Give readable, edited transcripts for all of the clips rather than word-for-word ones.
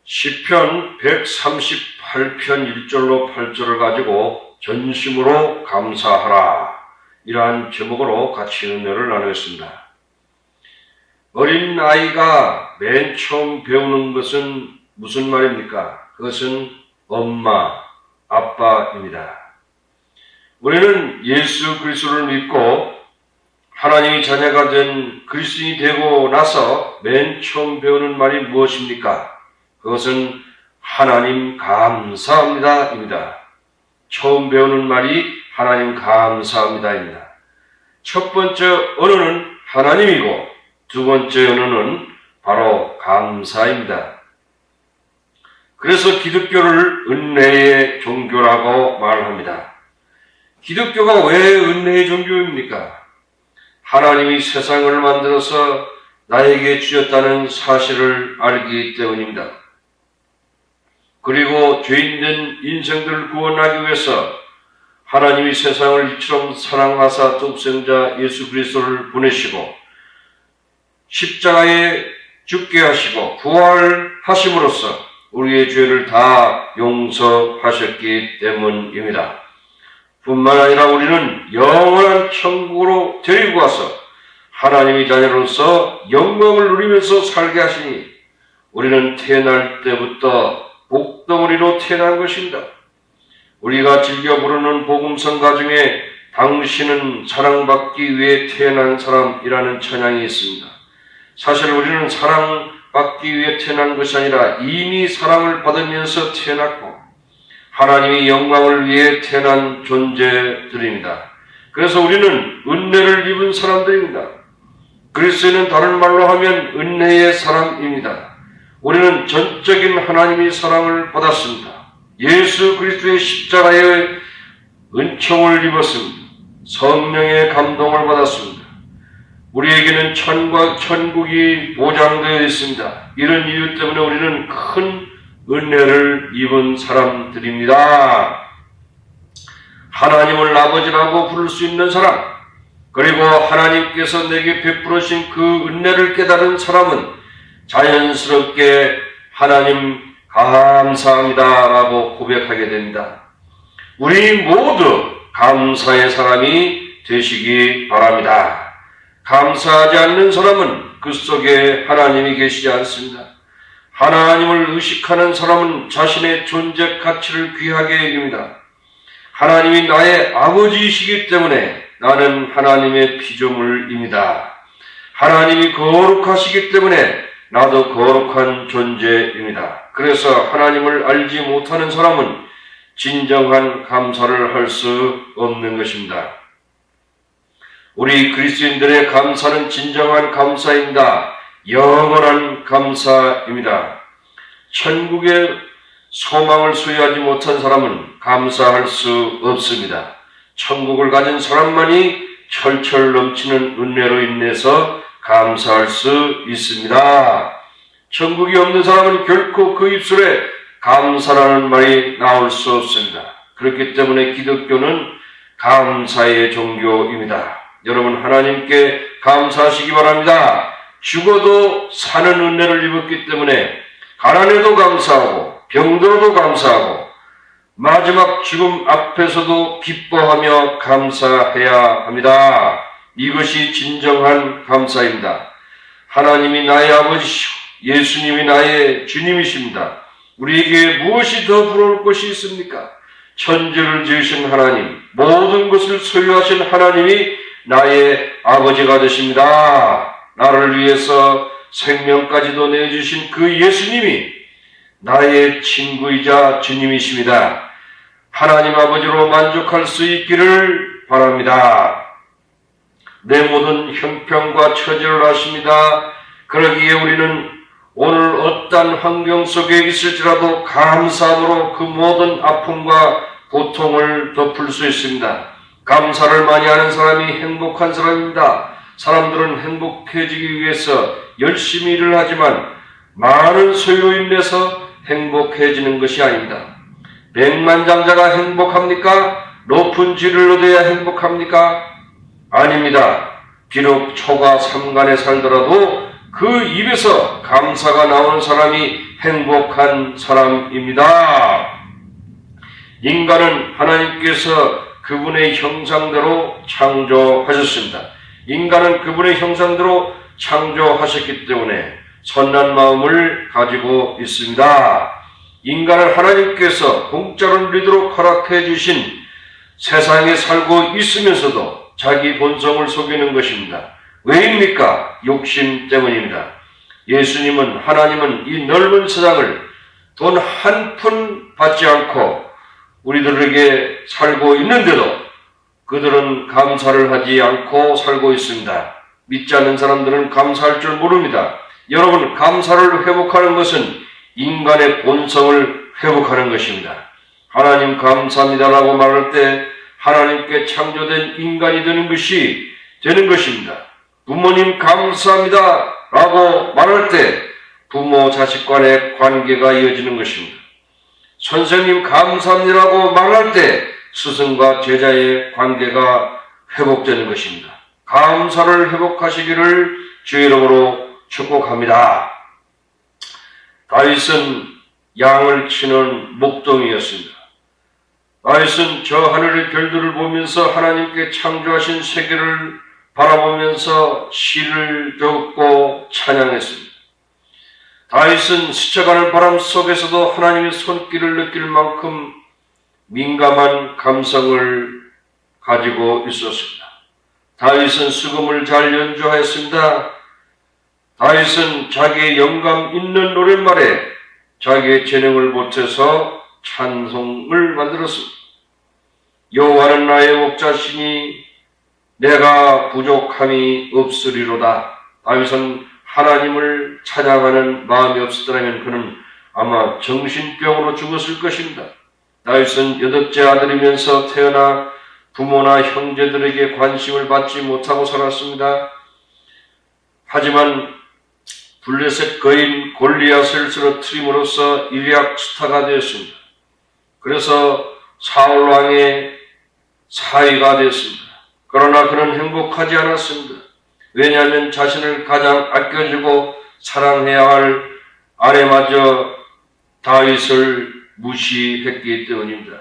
시편 138편 1절로 8절을 가지고 전심으로 감사하라 이러한 제목으로 같이 은혜를 나누겠습니다. 어린 아이가 맨 처음 배우는 것은 무슨 말입니까? 그것은 엄마, 아빠입니다. 우리는 예수 그리스도를 믿고 하나님의 자녀가 된 그리스도인이 되고 나서 맨 처음 배우는 말이 무엇입니까? 그것은 하나님 감사합니다입니다. 처음 배우는 말이 하나님 감사합니다입니다. 첫 번째 언어는 하나님이고 두 번째 언어는 바로 감사입니다. 그래서 기독교를 은혜의 종교라고 말합니다. 기독교가 왜 은혜의 종교입니까? 하나님이 세상을 만들어서 나에게 주셨다는 사실을 알기 때문입니다. 그리고 죄인된 인생들을 구원하기 위해서 하나님이 세상을 이처럼 사랑하사 독생자 예수 그리스도를 보내시고 십자가에 죽게 하시고 부활하심으로써 우리의 죄를 다 용서하셨기 때문입니다. 뿐만 아니라 우리는 영원한 천국으로 데리고 와서 하나님의 자녀로서 영광을 누리면서 살게 하시니 우리는 태어날 때부터 복덩어리로 태어난 것입니다. 우리가 즐겨 부르는 복음성가 중에 당신은 사랑받기 위해 태어난 사람이라는 찬양이 있습니다. 사실 우리는 사랑받기 위해 태어난 것이 아니라 이미 사랑을 받으면서 태어났고 하나님의 영광을 위해 태어난 존재들입니다. 그래서 우리는 은혜를 입은 사람들입니다. 그리스도인은 다른 말로 하면 은혜의 사람입니다. 우리는 전적인 하나님의 사랑을 받았습니다. 예수 그리스도의 십자가의 은총을 입었습니다. 성령의 감동을 받았습니다. 우리에게는 천국이 보장되어 있습니다. 이런 이유 때문에 우리는 큰 은혜를 입은 사람들입니다. 하나님을 아버지라고 부를 수 있는 사람, 그리고 하나님께서 내게 베풀으신 그 은혜를 깨달은 사람은 자연스럽게 하나님 감사합니다라고 고백하게 됩니다. 우리 모두 감사의 사람이 되시기 바랍니다. 감사하지 않는 사람은 그 속에 하나님이 계시지 않습니다. 하나님을 의식하는 사람은 자신의 존재 가치를 귀하게 여깁니다. 하나님이 나의 아버지이시기 때문에 나는 하나님의 피조물입니다. 하나님이 거룩하시기 때문에 나도 거룩한 존재입니다. 그래서 하나님을 알지 못하는 사람은 진정한 감사를 할 수 없는 것입니다. 우리 그리스도인들의 감사는 진정한 감사입니다. 영원한 감사입니다. 천국의 소망을 소유하지 못한 사람은 감사할 수 없습니다. 천국을 가진 사람만이 철철 넘치는 은혜로 인해서 감사할 수 있습니다. 천국이 없는 사람은 결코 그 입술에 감사라는 말이 나올 수 없습니다. 그렇기 때문에 기독교는 감사의 종교입니다. 여러분 하나님께 감사하시기 바랍니다. 죽어도 사는 은혜를 입었기 때문에 가난해도 감사하고 병들어도 감사하고 마지막 죽음 앞에서도 기뻐하며 감사해야 합니다. 이것이 진정한 감사입니다. 하나님이 나의 아버지시오 예수님이 나의 주님이십니다. 우리에게 무엇이 더 부러울 것이 있습니까? 천지를 지으신 하나님, 모든 것을 소유하신 하나님이 나의 아버지가 되십니다. 나를 위해서 생명까지도 내주신 그 예수님이 나의 친구이자 주님이십니다. 하나님 아버지로 만족할 수 있기를 바랍니다. 내 모든 형편과 처지를 아십니다. 그러기에 우리는 오늘 어떠한 환경 속에 있을지라도 감사함으로 그 모든 아픔과 고통을 덮을 수 있습니다. 감사를 많이 하는 사람이 행복한 사람입니다. 사람들은 행복해지기 위해서 열심히 일을 하지만 많은 소유로 인해서 행복해지는 것이 아닙니다. 백만장자가 행복합니까? 높은 지를 얻어야 행복합니까? 아닙니다. 비록 초가 삼간에 살더라도 그 입에서 감사가 나오는 사람이 행복한 사람입니다. 인간은 하나님께서 그분의 형상대로 창조하셨습니다. 인간은 그분의 형상대로 창조하셨기 때문에 선한 마음을 가지고 있습니다. 인간은 하나님께서 공짜로 누리도록 허락해 주신 세상에 살고 있으면서도 자기 본성을 속이는 것입니다. 왜입니까? 욕심 때문입니다. 예수님은, 하나님은 이 넓은 세상을 돈 한 푼 받지 않고 우리들에게 살고 있는데도 그들은 감사를 하지 않고 살고 있습니다. 믿지 않는 사람들은 감사할 줄 모릅니다. 여러분, 감사를 회복하는 것은 인간의 본성을 회복하는 것입니다. 하나님 감사합니다라고 말할 때 하나님께 창조된 인간이 되는 것입니다. 부모님 감사합니다라고 말할 때 부모 자식 간의 관계가 이어지는 것입니다. 선생님 감사합니다라고 말할 때 스승과 제자의 관계가 회복되는 것입니다. 감사를 회복하시기를 주의 이름으로 축복합니다. 다윗은 양을 치는 목동이었습니다. 다윗은 저 하늘의 별들을 보면서 하나님께 창조하신 세계를 바라보면서 시를 적고 찬양했습니다. 다윗은 스쳐가는 바람 속에서도 하나님의 손길을 느낄 만큼 민감한 감성을 가지고 있었습니다. 다윗은 수금을 잘 연주하였습니다. 다윗은 자기의 영감 있는 노랫말에 자기의 재능을 보태서 찬송을 만들었습니다. 여호와는 나의 목자시니 내가 부족함이 없으리로다. 다윗은 하나님을 찬양하는 마음이 없었더라면 그는 아마 정신병으로 죽었을 것입니다. 다윗은 여덟째 아들이면서 태어나 부모나 형제들에게 관심을 받지 못하고 살았습니다. 하지만 블레셋 거인 골리앗을 쓰러뜨림으로써 일약 스타가 되었습니다. 그래서 사울 왕의 사위가 되었습니다. 그러나 그는 행복하지 않았습니다. 왜냐하면 자신을 가장 아껴주고 사랑해야 할 아내마저 다윗을 무시했기 때문입니다.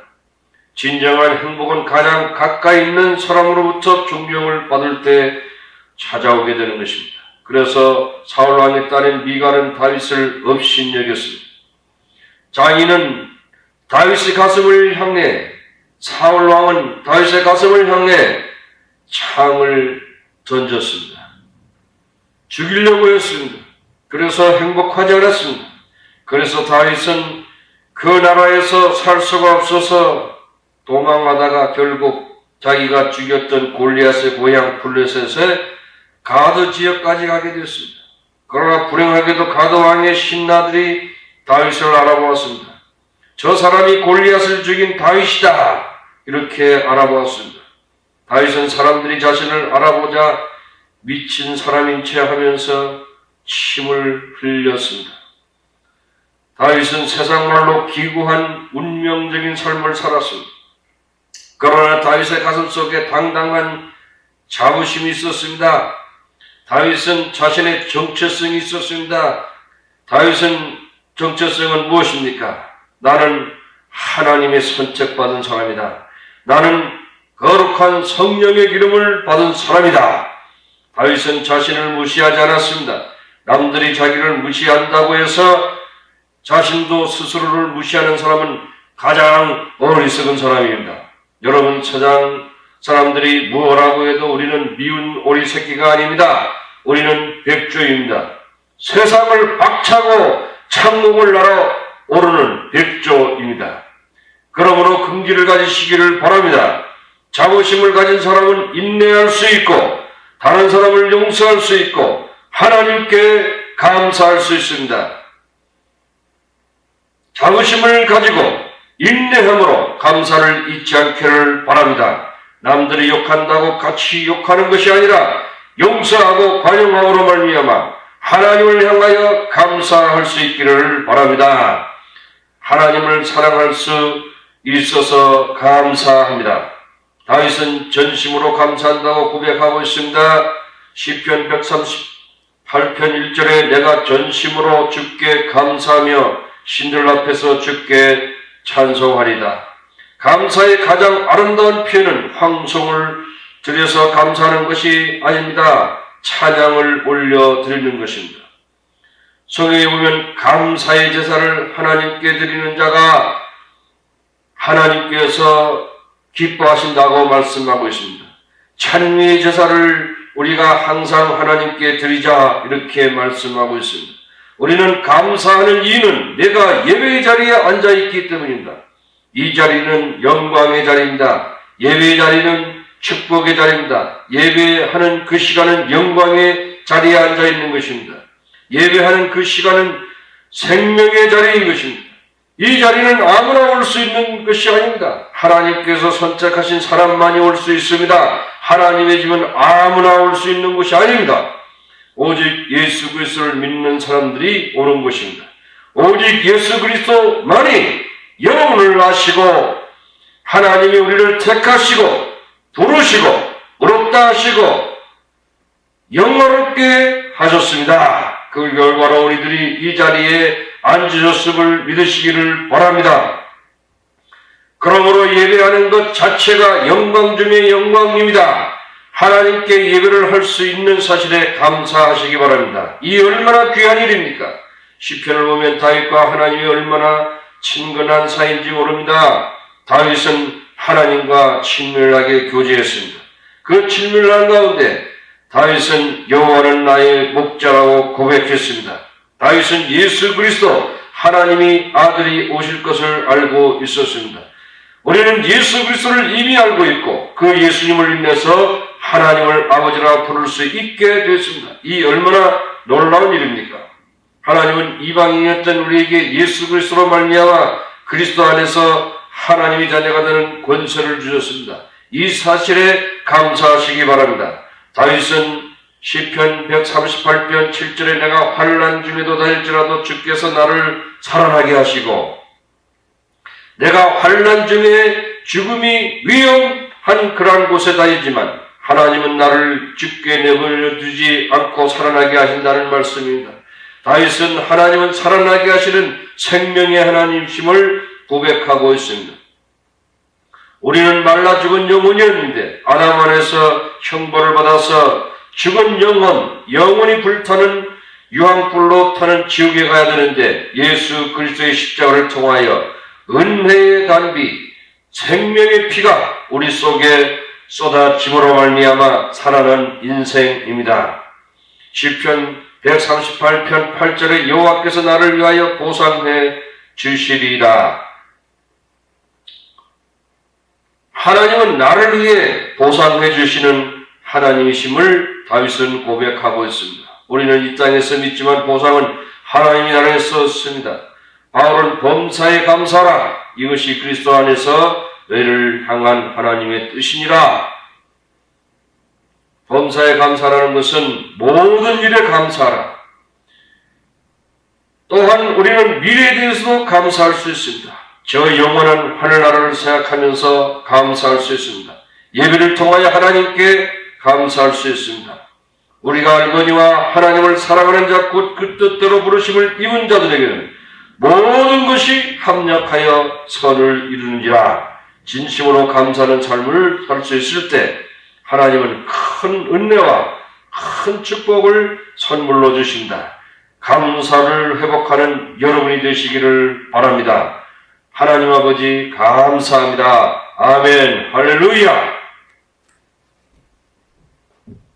진정한 행복은 가장 가까이 있는 사람으로부터 존경을 받을 때 찾아오게 되는 것입니다. 그래서 사울 왕의 딸인 미갈은 다윗을 업신여겼습니다. 장인은 다윗의 가슴을 향해, 사울 왕은 다윗의 가슴을 향해 창을 던졌습니다. 죽이려고 했습니다. 그래서 행복하지 않았습니다. 그래서 다윗은 그 나라에서 살 수가 없어서 도망하다가 결국 자기가 죽였던 골리앗의 고향 블레셋의 가드 지역까지 가게 됐습니다. 그러나 불행하게도 가드 왕의 신하들이 다윗을 알아보았습니다. 저 사람이 골리앗을 죽인 다윗이다. 이렇게 알아보았습니다. 다윗은 사람들이 자신을 알아보자 미친 사람인 채 하면서 침을 흘렸습니다. 다윗은 세상 말로 기구한 운명적인 삶을 살았습니다. 그러나 다윗의 가슴 속에 당당한 자부심이 있었습니다. 다윗은 자신의 정체성이 있었습니다. 다윗은 정체성은 무엇입니까? 나는 하나님의 선택받은 사람이다. 나는 거룩한 성령의 기름을 받은 사람이다. 다윗은 자신을 무시하지 않았습니다. 남들이 자기를 무시한다고 해서 자신도 스스로를 무시하는 사람은 가장 어리석은 사람입니다. 여러분, 세상 사람들이 뭐라고 해도 우리는 미운 오리 새끼가 아닙니다. 우리는 백조입니다. 세상을 박차고 창공을 날아 오르는 백조입니다. 그러므로 긍지를 가지시기를 바랍니다. 자부심을 가진 사람은 인내할 수 있고 다른 사람을 용서할 수 있고 하나님께 감사할 수 있습니다. 자부심을 가지고 인내함으로 감사를 잊지 않기를 바랍니다. 남들이 욕한다고 같이 욕하는 것이 아니라 용서하고 관용함으로 말미암아 하나님을 향하여 감사할 수 있기를 바랍니다. 하나님을 사랑할 수 있어서 감사합니다. 다윗은 전심으로 감사한다고 고백하고 있습니다. 시편 8편 1절에 내가 전심으로 주께 감사하며 신들 앞에서 주께 찬송하리다. 감사의 가장 아름다운 표현은 황송을 드려서 감사하는 것이 아닙니다. 찬양을 올려드리는 것입니다. 성경에 보면 감사의 제사를 하나님께 드리는 자가 하나님께서 기뻐하신다고 말씀하고 있습니다. 찬미의 제사를 우리가 항상 하나님께 드리자 이렇게 말씀하고 있습니다. 우리는 감사하는 이유는 내가 예배의 자리에 앉아있기 때문입니다. 이 자리는 영광의 자리입니다. 예배의 자리는 축복의 자리입니다. 예배하는 그 시간은 영광의 자리에 앉아있는 것입니다. 예배하는 그 시간은 생명의 자리인 것입니다. 이 자리는 아무나 올 수 있는 것이 아닙니다. 하나님께서 선택하신 사람만이 올 수 있습니다. 하나님의 집은 아무나 올 수 있는 것이 아닙니다. 오직 예수 그리스도를 믿는 사람들이 오는 것입니다. 오직 예수 그리스도만이 영혼을 아시고 하나님이 우리를 택하시고 부르시고 의롭다 하시고 영화롭게 하셨습니다. 그 결과로 우리들이 이 자리에 앉으셨음을 믿으시기를 바랍니다. 그러므로 예배하는 것 자체가 영광 중의 영광입니다. 하나님께 예배를 할 수 있는 사실에 감사하시기 바랍니다. 이 얼마나 귀한 일입니까? 시편을 보면 다윗과 하나님이 얼마나 친근한 사이인지 모릅니다. 다윗은 하나님과 친밀하게 교제했습니다. 그 친밀한 가운데 다윗은 여호와는 나의 목자라고 고백했습니다. 다윗은 예수 그리스도 하나님이 아들이 오실 것을 알고 있었습니다. 우리는 예수 그리스도를 이미 알고 있고 그 예수님을 인해서 하나님을 아버지라 부를 수 있게 됐습니다. 이 얼마나 놀라운 일입니까? 하나님은 이방인이었던 우리에게 예수 그리스도로 말미암아 그리스도 안에서 하나님의 자녀가 되는 권세를 주셨습니다. 이 사실에 감사하시기 바랍니다. 다윗은 시편 138편 7절에 내가 환난 중에도 다닐지라도 주께서 나를 살아나게 하시고 내가 환난 중에 죽음이 위험한 그러한 곳에 다니지만 하나님은 나를 죽게 내버려 두지 않고 살아나게 하신다는 말씀입니다. 다윗은 하나님은 살아나게 하시는 생명의 하나님심을 고백하고 있습니다. 우리는 말라 죽은 영혼이었는데 아담 안에서 형벌을 받아서 죽은 영혼이 불타는 유황불로 타는 지옥에 가야 되는데 예수 그리스도의 십자가를 통하여 은혜의 단비, 생명의 피가 우리 속에 쏟아짐으로 말미암아 살아난 인생입니다. 시편 138편 8절에 여호와께서 나를 위하여 보상해 주시리라. 하나님은 나를 위해 보상해 주시는 하나님이심을 다윗은 고백하고 있습니다. 우리는 이 땅에서 믿지만 보상은 하나님이 나라에서 씁니다. 바울은 범사에 감사하라. 이것이 그리스도 안에서 너희를 향한 하나님의 뜻이니라. 범사에 감사라는 것은 모든 일에 감사하라. 또한 우리는 미래에 대해서도 감사할 수 있습니다. 저 영원한 하늘나라를 생각하면서 감사할 수 있습니다. 예배를 통하여 하나님께 감사할 수 있습니다. 우리가 알거니와 하나님을 사랑하는 자 곧 그 뜻대로 부르심을 입은 자들에게는 모든 것이 합력하여 선을 이루느니라. 진심으로 감사하는 삶을 살 수 있을 때 하나님은 큰 은혜와 큰 축복을 선물로 주신다. 감사를 회복하는 여러분이 되시기를 바랍니다. 하나님 아버지 감사합니다. 아멘. 할렐루야.